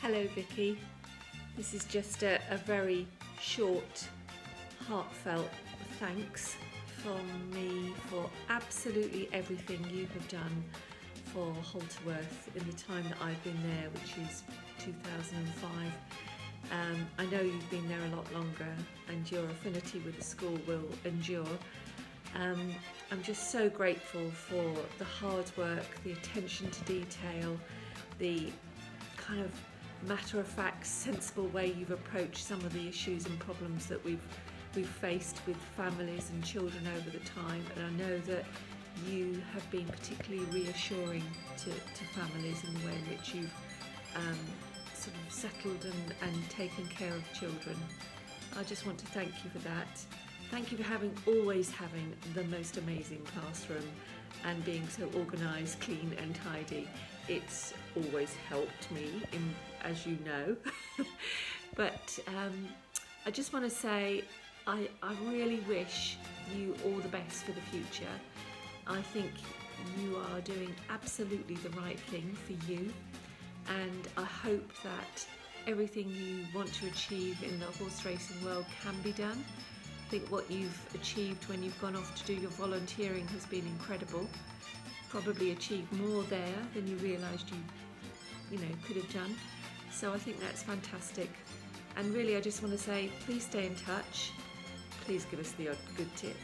Hello Vicky, this is just a very short, heartfelt thanks from me for absolutely everything you have done for Holterworth in the time that I've been there, which is 2005. I know you've been there a lot longer and your affinity with the school will endure. I'm just so grateful for the hard work, the attention to detail, the kind of matter-of-fact, sensible way you've approached some of the issues and problems that we've faced with families and children over the time. And I know that you have been particularly reassuring to families in the way in which you've sort of settled and taken care of children. I just want to thank you for that. Thank you for always having the most amazing classroom and being so organised, clean and tidy. It's always helped me, as you know. But I just want to say I really wish you all the best for the future. I think you are doing absolutely the right thing for you, and I hope that everything you want to achieve in the horse racing world can be done. I think what you've achieved when you've gone off to do your volunteering has been incredible. Probably achieved more there than you realised you could have done. So I think that's fantastic. And really I just want to say, please stay in touch. Please give us the odd good tip.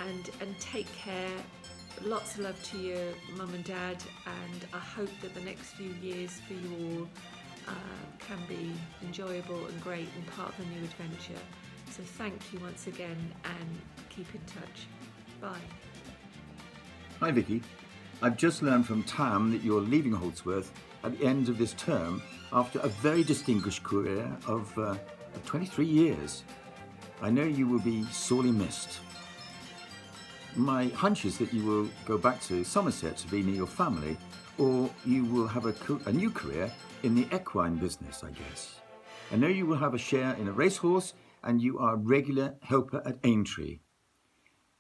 And take care. Lots of love to your mum and dad, and I hope that the next few years for you all can be enjoyable and great and part of a new adventure. So thank you once again and keep in touch. Bye. Hi Vicky, I've just learned from Tam that you're leaving Holdsworth at the end of this term after a very distinguished career of 23 years. I know you will be sorely missed. My hunch is that you will go back to Somerset to be near your family, or you will have a new career in the equine business, I guess. I know you will have a share in a racehorse, and you are a regular helper at Aintree.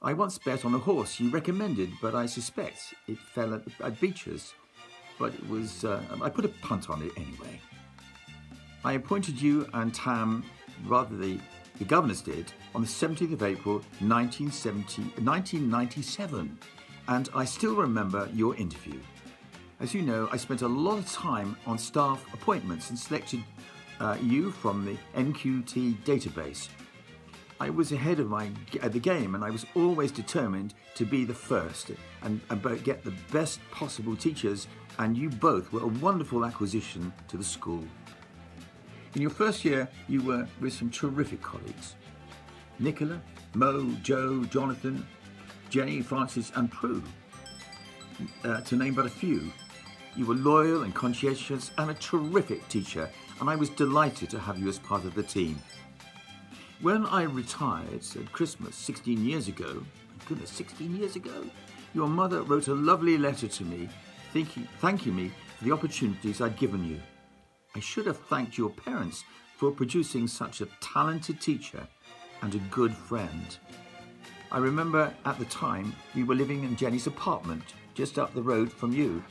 I once bet on a horse you recommended, but I suspect it fell at Beecher's. But it was, I put a punt on it anyway. I appointed you and Tam, rather the governors did, on the 17th of April 1997, and I still remember your interview. As you know, I spent a lot of time on staff appointments and selected you from the NQT database. I was ahead of the game, and I was always determined to be the first and get the best possible teachers, and you both were a wonderful acquisition to the school. In your first year, you were with some terrific colleagues. Nicola, Mo, Joe, Jonathan, Jenny, Francis and Prue, to name but a few. You were loyal and conscientious and a terrific teacher, and I was delighted to have you as part of the team. When I retired at Christmas 16 years ago, my goodness, 16 years ago, your mother wrote a lovely letter to me thanking me for the opportunities I'd given you. I should have thanked your parents for producing such a talented teacher and a good friend. I remember at the time we were living in Jenny's apartment just up the road from you,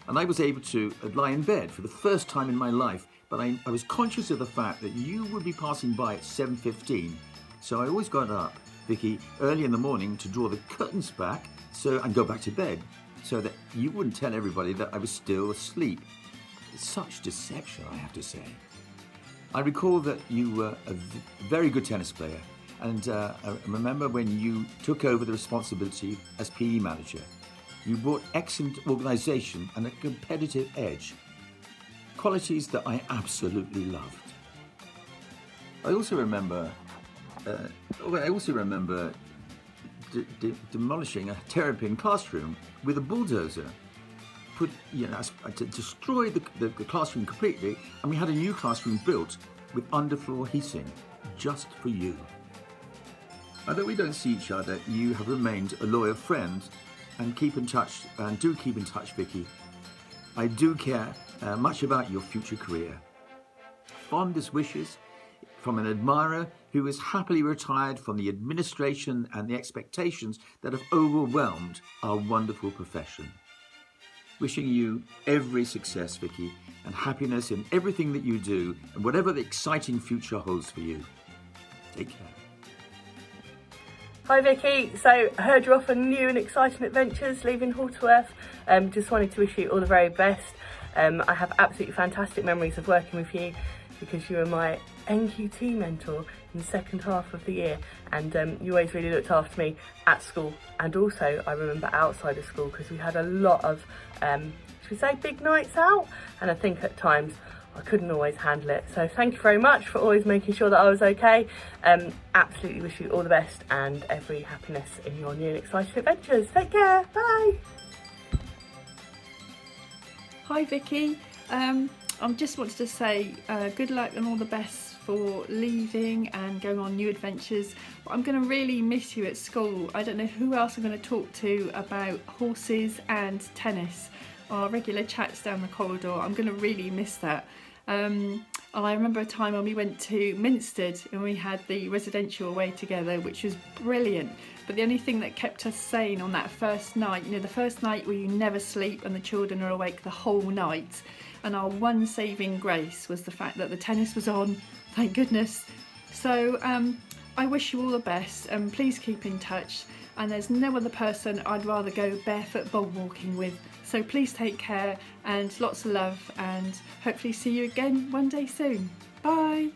and I was able to lie in bed for the first time in my life, but I was conscious of the fact that you would be passing by at 7:15, so I always got up, Vicky, early in the morning to draw the curtains back and go back to bed, so that you wouldn't tell everybody that I was still asleep. Such deception, I have to say. I recall that you were a very good tennis player, and I remember when you took over the responsibility as PE manager. You brought excellent organisation and a competitive edge, qualities that I absolutely loved. I also remember demolishing a terrapin classroom with a bulldozer. To destroy the classroom completely, and we had a new classroom built with underfloor heating just for you. Although we don't see each other, you have remained a loyal friend and do keep in touch, Vicky. I do care much about your future career. Fondest wishes from an admirer who is happily retired from the administration and the expectations that have overwhelmed our wonderful profession. Wishing you every success, Vicky, and happiness in everything that you do and whatever the exciting future holds for you. Take care. Hi Vicky, so I heard you're off on new and exciting adventures leaving Halterworth. Just wanted to wish you all the very best. I have absolutely fantastic memories of working with you because you were my NQT mentor in the second half of the year, and you always really looked after me at school, and also I remember outside of school because we had a lot of, should we say, big nights out, and I think at times I couldn't always handle it. So thank you very much for always making sure that I was okay. Absolutely wish you all the best and every happiness in your new and exciting adventures. Take care, bye. Hi Vicky, I just wanted to say good luck and all the best for leaving and going on new adventures. I'm going to really miss you at school. I don't know who else I'm going to talk to about horses and tennis. Our regular chats down the corridor. I'm going to really miss that. And I remember a time when we went to Minstead and we had the residential away together, which was brilliant. But the only thing that kept us sane on that first night, you know, the first night where you never sleep and the children are awake the whole night, and our one saving grace was the fact that the tennis was on, thank goodness. So I wish you all the best, and please keep in touch. And there's no other person I'd rather go barefoot bog walking with. So please take care and lots of love, and hopefully see you again one day soon. Bye.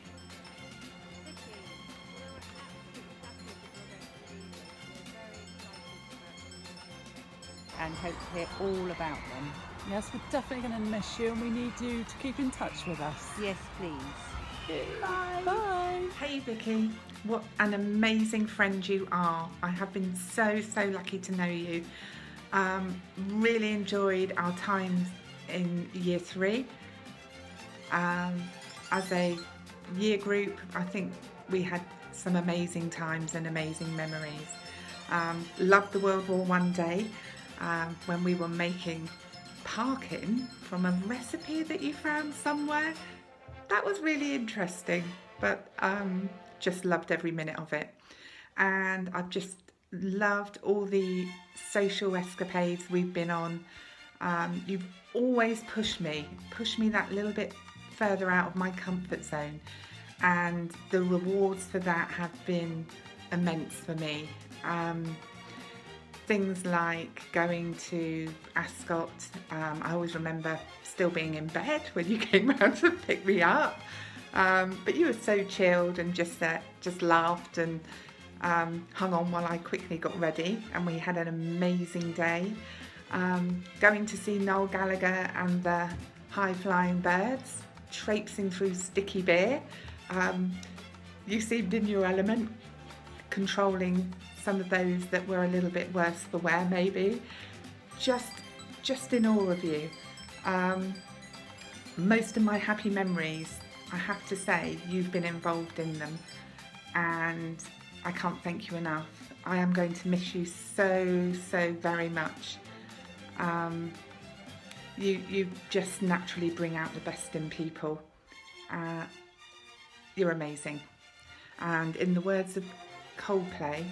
And hope to hear all about them. Yes, we're definitely going to miss you, and we need you to keep in touch with us. Yes, please. Bye. Bye. Hey Vicky, what an amazing friend you are. I have been so lucky to know you. Really enjoyed our times in year 3. As a year group, I think we had some amazing times and amazing memories. Loved the World War I day when we were making parkin from a recipe that you found somewhere. That was really interesting, but just loved every minute of it. And I've just loved all the social escapades we've been on. You've always pushed me that little bit further out of my comfort zone, and the rewards for that have been immense for me. Things like going to Ascot, I always remember still being in bed when you came round to pick me up, but you were so chilled and just laughed and hung on while I quickly got ready, and we had an amazing day. Going to see Noel Gallagher and the High Flying Birds, traipsing through sticky beer. You seemed in your element, controlling some of those that were a little bit worse for wear maybe. Just in awe of you. Most of my happy memories, I have to say, you've been involved in them, and I can't thank you enough. I am going to miss you so very much. You just naturally bring out the best in people. You're amazing. And in the words of Coldplay,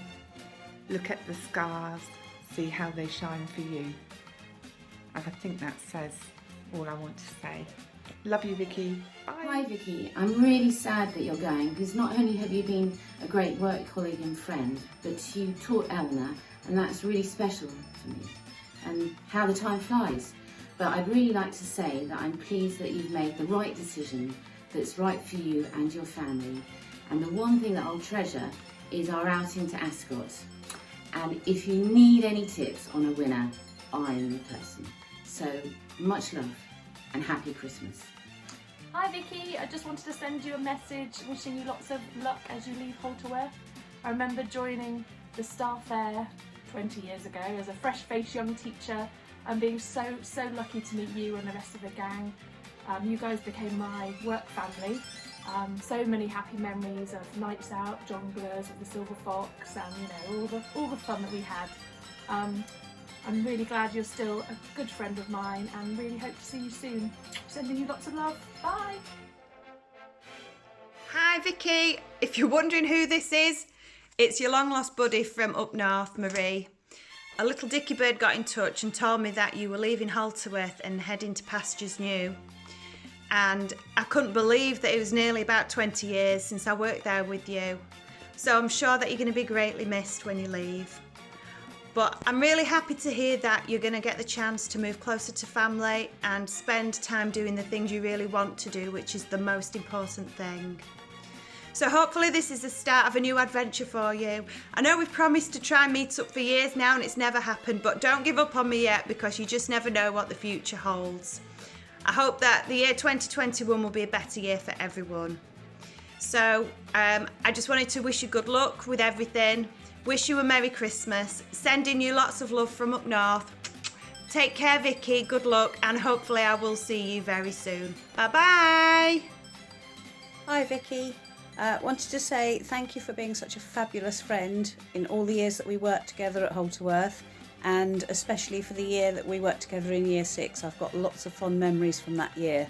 look at the scars, see how they shine for you. And I think that says all I want to say. Love you, Vicky. Bye. Hi Vicky, I'm really sad that you're going, because not only have you been a great work colleague and friend, but you taught Eleanor, and that's really special for me, and how the time flies. But I'd really like to say that I'm pleased that you've made the right decision that's right for you and your family. And the one thing that I'll treasure is our outing to Ascot. And if you need any tips on a winner, I'm the person. So much love and happy Christmas. Hi Vicky, I just wanted to send you a message wishing you lots of luck as you leave Halterworth. I remember joining the staff there 20 years ago as a fresh-faced young teacher and being so lucky to meet you and the rest of the gang. You guys became my work family. So many happy memories of nights out, jongleurs with the Silver Fox, and you know, all the fun that we had. I'm really glad you're still a good friend of mine, and really hope to see you soon. Sending you lots of love. Bye. Hi Vicky, if you're wondering who this is, it's your long lost buddy from up north, Marie. a little dicky bird got in touch and told me that you were leaving Holterworth and heading to pastures new. And I couldn't believe that it was nearly about 20 years since I worked there with you. So I'm sure that you're going to be greatly missed when you leave. But I'm really happy to hear that you're going to get the chance to move closer to family and spend time doing the things you really want to do, which is the most important thing. So hopefully this is the start of a new adventure for you. I know we've promised to try and meet up for years now and it's never happened, but don't give up on me yet because you just never know what the future holds. I hope that the year 2021 will be a better year for everyone. So I just wanted to wish you good luck with everything. Wish you a Merry Christmas. Sending you lots of love from up north. Take care, Vicky. Good luck and hopefully I will see you very soon. Bye-bye. Hi Vicky. Wanted to say thank you for being such a fabulous friend in all the years that we worked together at Holterworth, and especially for the year that we worked together in Year 6. I've got lots of fond memories from that year.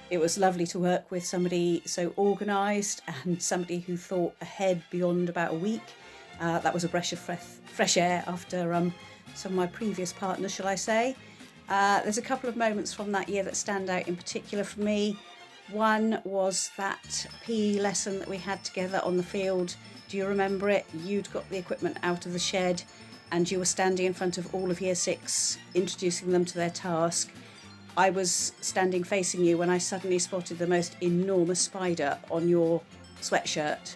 It was lovely to work with somebody so organised and somebody who thought ahead beyond about a week. That was a breath of fresh air after some of my previous partners, shall I say. There's a couple of moments from that year that stand out in particular for me. One was that PE lesson that we had together on the field. Do you remember it? You'd got the equipment out of the shed and you were standing in front of all of Year 6, introducing them to their task. I was standing facing you when I suddenly spotted the most enormous spider on your sweatshirt.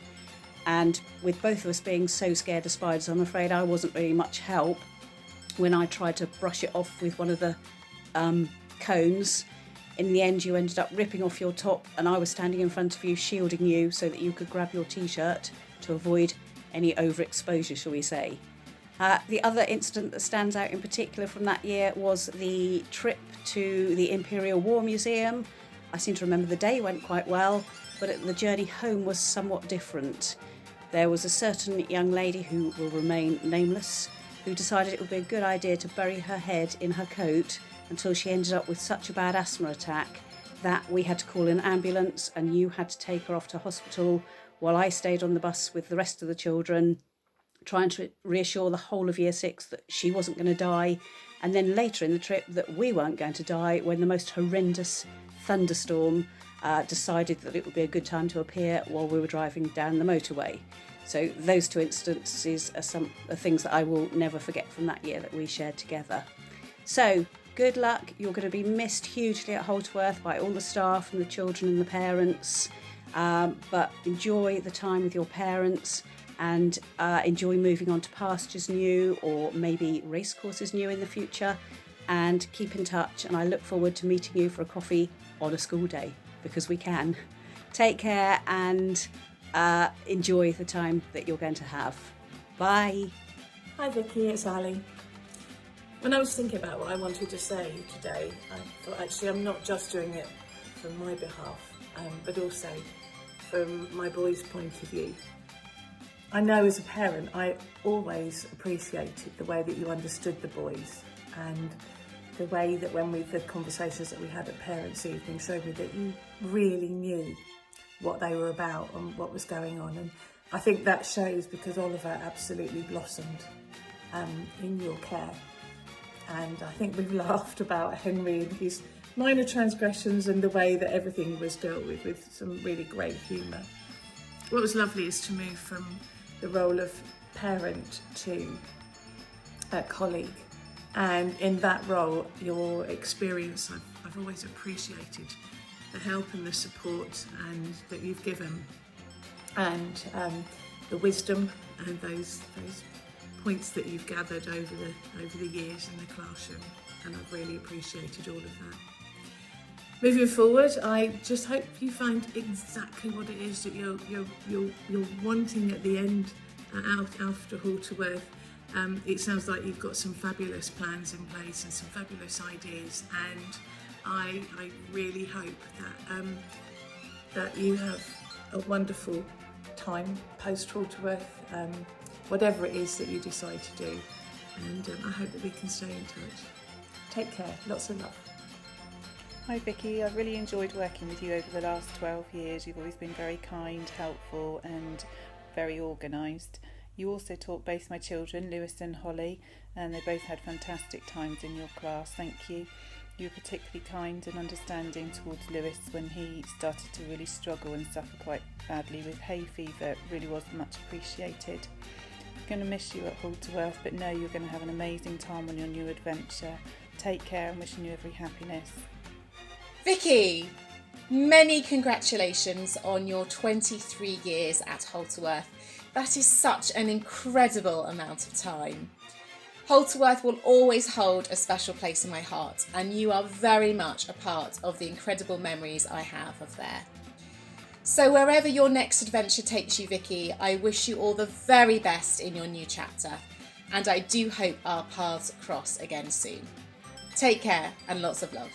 And with both of us being so scared of spiders, I'm afraid I wasn't really much help when I tried to brush it off with one of the cones. In the end, you ended up ripping off your top and I was standing in front of you, shielding you so that you could grab your t-shirt to avoid any overexposure, shall we say. The other incident that stands out in particular from that year was the trip to the Imperial War Museum. I seem to remember the day went quite well, but the journey home was somewhat different. There was a certain young lady who will remain nameless who decided it would be a good idea to bury her head in her coat until she ended up with such a bad asthma attack that we had to call an ambulance and you had to take her off to hospital while I stayed on the bus with the rest of the children, trying to reassure the whole of Year 6 that she wasn't going to die, and then later in the trip that we weren't going to die when the most horrendous thunderstorm decided that it would be a good time to appear while we were driving down the motorway. So those two instances are some things that I will never forget from that year that we shared together. So good luck. You're going to be missed hugely at Holterworth by all the staff and the children and the parents, but enjoy the time with your parents and enjoy moving on to pastures new or maybe racecourses new in the future, and keep in touch, and I look forward to meeting you for a coffee on a school day because we can. Take care and enjoy the time that you're going to have. Bye. Hi Vicky, it's Ali. When I was thinking about what I wanted to say today, I thought actually I'm not just doing it from my behalf, but also from my boys' point of view. I know as a parent I always appreciated the way that you understood the boys, and the way that when the conversations that we had at Parents' Evening showed me that you really knew what they were about and what was going on. And I think that shows because Oliver absolutely blossomed in your care. And I think we've laughed about Henry and his minor transgressions and the way that everything was dealt with some really great humour. What was lovely is to move from the role of parent to colleague. And in that role, your experience, I've always appreciated the help and the support and that you've given, and the wisdom and those points that you've gathered over the years in the classroom, and I've really appreciated all of that. Moving forward, I just hope you find exactly what it is that you're wanting at the end after Holterworth. It sounds like you've got some fabulous plans in place and some fabulous ideas, and I really hope that you have a wonderful time post Holterworth, whatever it is that you decide to do, and I hope that we can stay in touch. Take care, lots of love. Hi Vicky, I've really enjoyed working with you over the last 12 years. You've always been very kind, helpful and very organised. You also taught both my children, Lewis and Holly, and they both had fantastic times in your class. Thank you. You were particularly kind and understanding towards Lewis when he started to really struggle and suffer quite badly with hay fever. It really was much appreciated. I'm going to miss you at Halterworth, but know you're going to have an amazing time on your new adventure. Take care and wishing you every happiness. Vicky, many congratulations on your 23 years at Halterworth. That is such an incredible amount of time. Halterworth will always hold a special place in my heart, and you are very much a part of the incredible memories I have of there. So wherever your next adventure takes you, Vicky, I wish you all the very best in your new chapter, and I do hope our paths cross again soon. Take care and lots of love.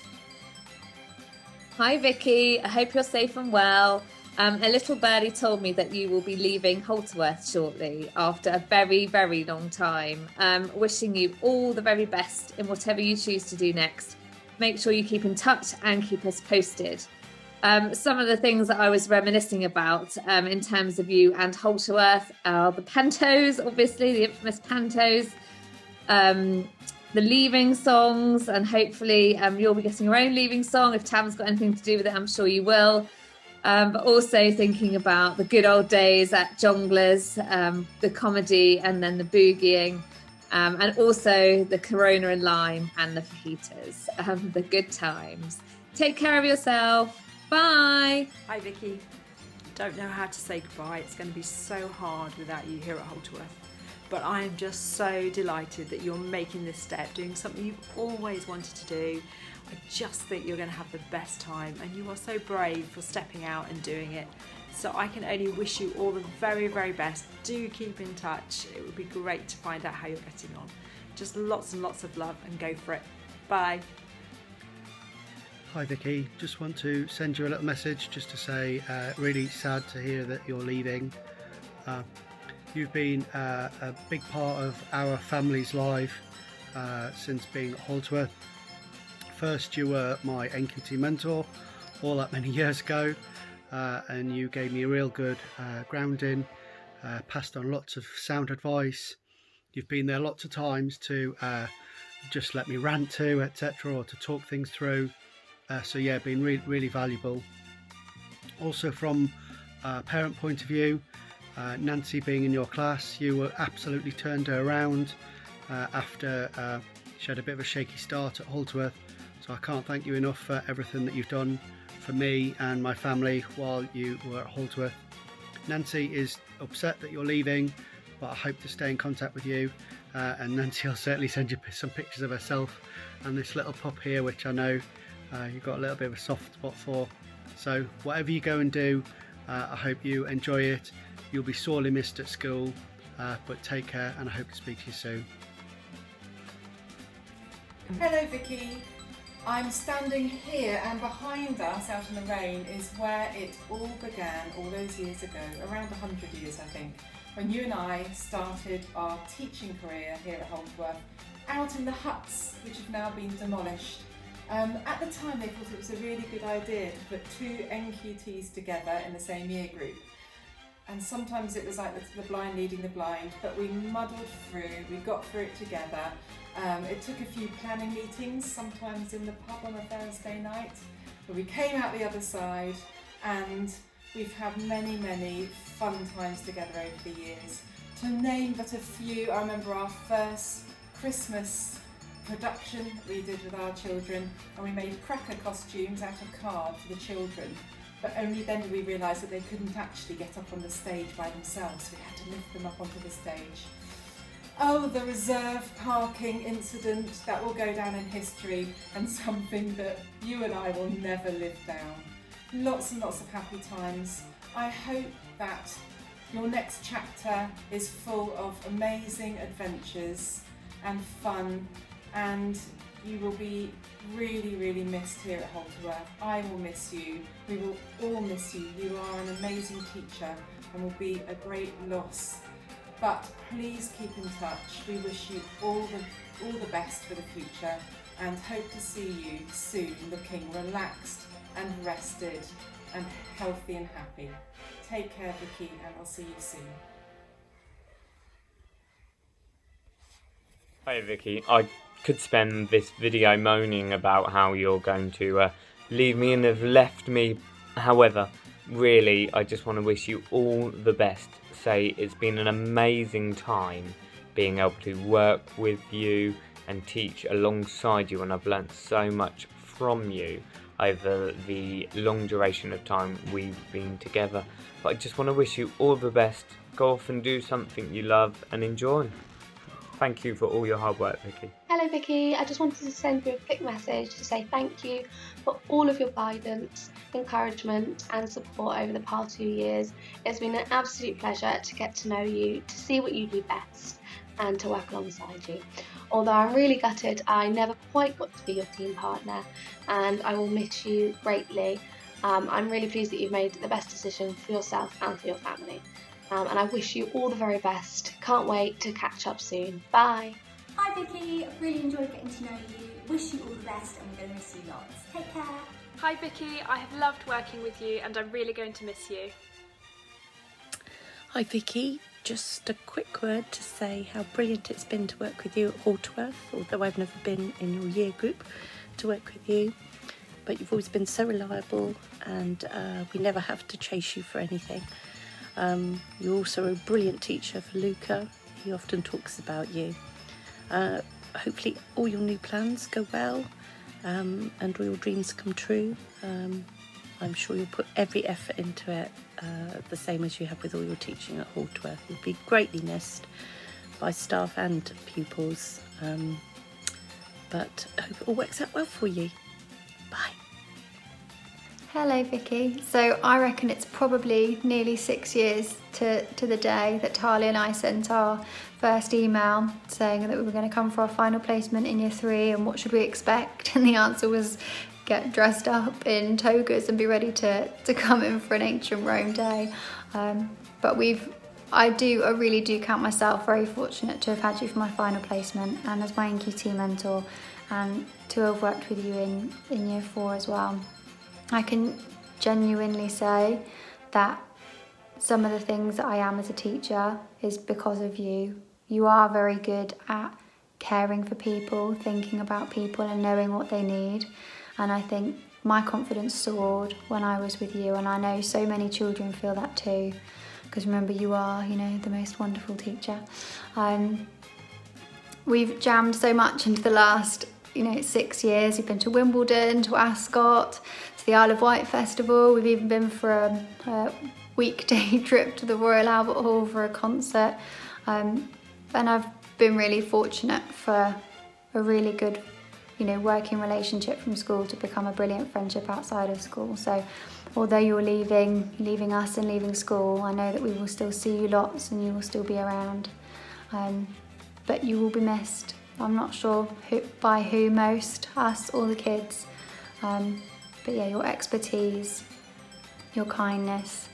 Hi Vicky, I hope you're safe and well. A little birdie told me that you will be leaving Halterworth shortly after a very, very long time. Wishing you all the very best in whatever you choose to do next. Make sure you keep in touch and keep us posted. Some of the things that I was reminiscing about in terms of you and Halterworth are the pantos, obviously, the infamous pantos, the leaving songs, and hopefully you'll be getting your own leaving song. If Tam's got anything to do with it, I'm sure you will. But also thinking about the good old days at Jongleurs, the comedy and then the boogieing, and also the Corona and lime and the fajitas, the good times. Take care of yourself. Bye. Hi Vicky. Don't know how to say goodbye. It's going to be so hard without you here at Halterworth. But I am just so delighted that you're making this step, doing something you've always wanted to do. I just think you're going to have the best time, and you are so brave for stepping out and doing it. So I can only wish you all the very, very best. Do keep in touch. It would be great to find out how you're getting on. Just lots and lots of love, and go for it. Bye. Hi Vicky, just want to send you a little message just to say really sad to hear that you're leaving. You've been a big part of our family's life since being at Halterworth. First you were my NQT mentor all that many years ago, and you gave me a real good grounding, passed on lots of sound advice. You've been there lots of times to just let me rant to, etc., or to talk things through. So yeah, been really valuable. Also from a parent point of view, Nancy being in your class, you were absolutely turned her around after she had a bit of a shaky start at Halterworth. So I can't thank you enough for everything that you've done for me and my family while you were at Halterworth. Nancy is upset that you're leaving, but I hope to stay in contact with you, and Nancy will certainly send you some pictures of herself and this little pup here, which I know you've got a little bit of a soft spot for. So whatever you go and do, I hope you enjoy it. You'll be sorely missed at school, but take care, and I hope to speak to you soon. Hello Vicky, I'm standing here, and behind us out in the rain is where it all began all those years ago, around 100 years I think, when you and I started our teaching career here at Halterworth, out in the huts which have now been demolished. At the time they thought it was a really good idea to put two NQTs together in the same year group. And sometimes it was like the blind leading the blind, but we muddled through, we got through it together. It took a few planning meetings, sometimes in the pub on a Thursday night, but we came out the other side, and we've had many fun times together over the years. To name but a few, I remember our first Christmas production that we did with our children, and we made cracker costumes out of card for the children. But only then did we realise that they couldn't actually get up on the stage by themselves, so we had to lift them up onto the stage. Oh, the reserve parking incident, that will go down in history, and something that you and I will never live down. Lots and lots of happy times. I hope that your next chapter is full of amazing adventures and fun, and you will be really missed here at Halterworth. I will miss you. We will all miss you. You are an amazing teacher and will be a great loss. But please keep in touch. We wish you all the best for the future, and hope to see you soon looking relaxed and rested and healthy and happy. Take care, Vicky, and I'll see you soon. Hi Vicky, I could spend this video moaning about how you're going to leave me and have left me. However, really, I just want to wish you all the best. Say it's been an amazing time being able to work with you and teach alongside you, and I've learnt so much from you over the long duration of time we've been together. But I just want to wish you all the best. Go off and do something you love and enjoy. Thank you for all your hard work, Vicky. Hello Vicky, I just wanted to send you a quick message to say thank you for all of your guidance, encouragement and support over the past 2 years. It's been an absolute pleasure to get to know you, to see what you do best and to work alongside you. Although I'm really gutted I never quite got to be your team partner, and I will miss you greatly. I'm really pleased that you've made the best decision for yourself and for your family. And I wish you all the very best. Can't wait to catch up soon. Bye. Hi Vicky, I've really enjoyed getting to know you. Wish you all the best and we're going to miss you lots. Take care. Hi Vicky, I have loved working with you and I'm really going to miss you. Hi Vicky, just a quick word to say how brilliant it's been to work with you at Halterworth, although I've never been in your year group to work with you. But you've always been so reliable and we never have to chase you for anything. You're also a brilliant teacher for Luca. He often talks about you. Hopefully all your new plans go well and all your dreams come true. I'm sure you'll put every effort into it, the same as you have with all your teaching at Halterworth. You'll be greatly missed by staff and pupils, but I hope it all works out well for you. Bye. Hello Vicky. So I reckon it's probably nearly 6 years to the day that Talia and I sent our first email saying that we were going to come for our final placement in year 3 and what should we expect, and the answer was get dressed up in togas and be ready to come in for an ancient Rome day. But I really do count myself very fortunate to have had you for my final placement and as my NQT mentor, and to have worked with you in year 4 as well. I can genuinely say that some of the things that I am as a teacher is because of you. You are very good at caring for people, thinking about people and knowing what they need. And I think my confidence soared when I was with you, and I know so many children feel that too. Because remember, you are, the most wonderful teacher. We've jammed so much into the last 6 years. We've been to Wimbledon, to Ascot, to the Isle of Wight Festival. We've even been for a weekday trip to the Royal Albert Hall for a concert. And I've been really fortunate for a really good, working relationship from school to become a brilliant friendship outside of school. So although you're leaving us and leaving school, I know that we will still see you lots and you will still be around. But you will be missed. I'm not sure by who most, us or the kids. But yeah, your expertise, your kindness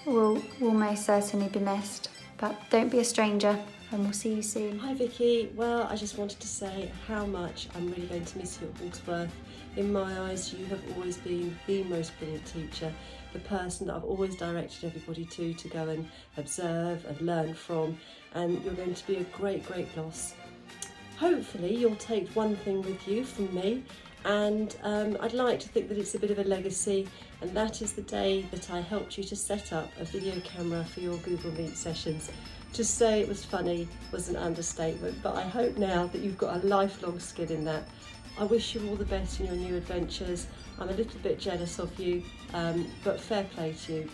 will most certainly be missed. But don't be a stranger, and we'll see you soon. Hi Vicky, well I just wanted to say how much I'm really going to miss you at Halterworth. In my eyes you have always been the most brilliant teacher, the person that I've always directed everybody to go and observe and learn from, and you're going to be a great loss. Hopefully you'll take one thing with you from me, and I'd like to think that it's a bit of a legacy, and that is the day that I helped you to set up a video camera for your Google Meet sessions. To say it was funny was an understatement, but I hope now that you've got a lifelong skill in that. I wish you all the best in your new adventures. I'm a little bit jealous of you, but fair play to you.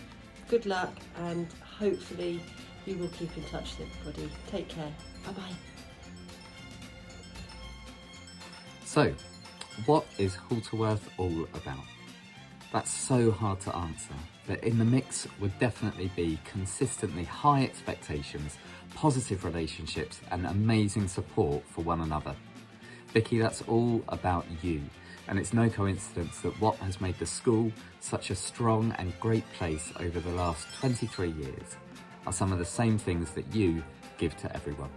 Good luck, and hopefully you will keep in touch with everybody. Take care. Bye-bye. So, what is Halterworth all about? That's so hard to answer, but in the mix would definitely be consistently high expectations, positive relationships and amazing support for one another. Vicky, that's all about you, and it's no coincidence that what has made the school such a strong and great place over the last 23 years are some of the same things that you give to everyone.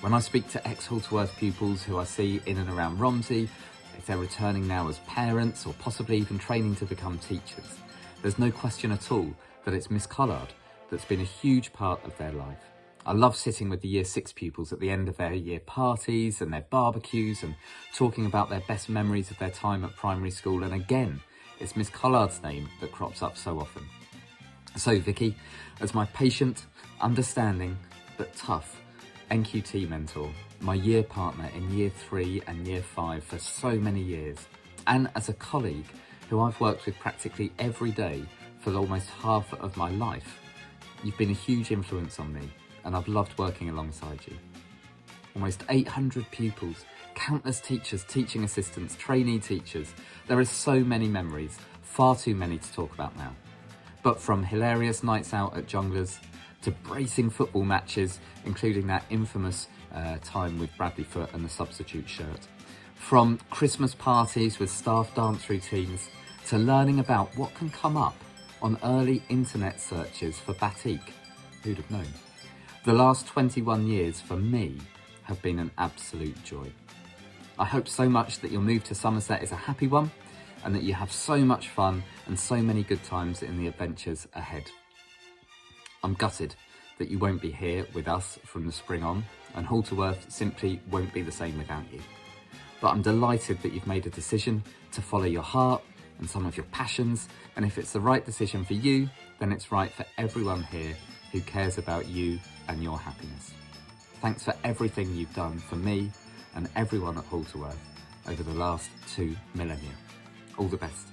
When I speak to ex-Halterworth pupils who I see in and around Romsey, if they're returning now as parents or possibly even training to become teachers, there's no question at all that it's Miss Collard that's been a huge part of their life. I love sitting with the Year 6 pupils at the end of their year parties and their barbecues and talking about their best memories of their time at primary school. And again, it's Miss Collard's name that crops up so often. So Vicky, as my patient, understanding, but tough NQT mentor, my year partner in Year 3 and Year 5 for so many years, and as a colleague who I've worked with practically every day for almost half of my life, you've been a huge influence on me, and I've loved working alongside you. Almost 800 pupils, countless teachers, teaching assistants, trainee teachers. There are so many memories, far too many to talk about now. But from hilarious nights out at Jongleurs to bracing football matches, including that infamous time with Bradley Foot and the substitute shirt. From Christmas parties with staff dance routines to learning about what can come up on early internet searches for batik. Who'd have known? The last 21 years for me have been an absolute joy. I hope so much that your move to Somerset is a happy one and that you have so much fun and so many good times in the adventures ahead. I'm gutted that you won't be here with us from the spring on, and Halterworth simply won't be the same without you. But I'm delighted that you've made a decision to follow your heart and some of your passions, and if it's the right decision for you, then it's right for everyone here who cares about you and your happiness. Thanks for everything you've done for me and everyone at Halterworth over the last 2 millennia. All the best.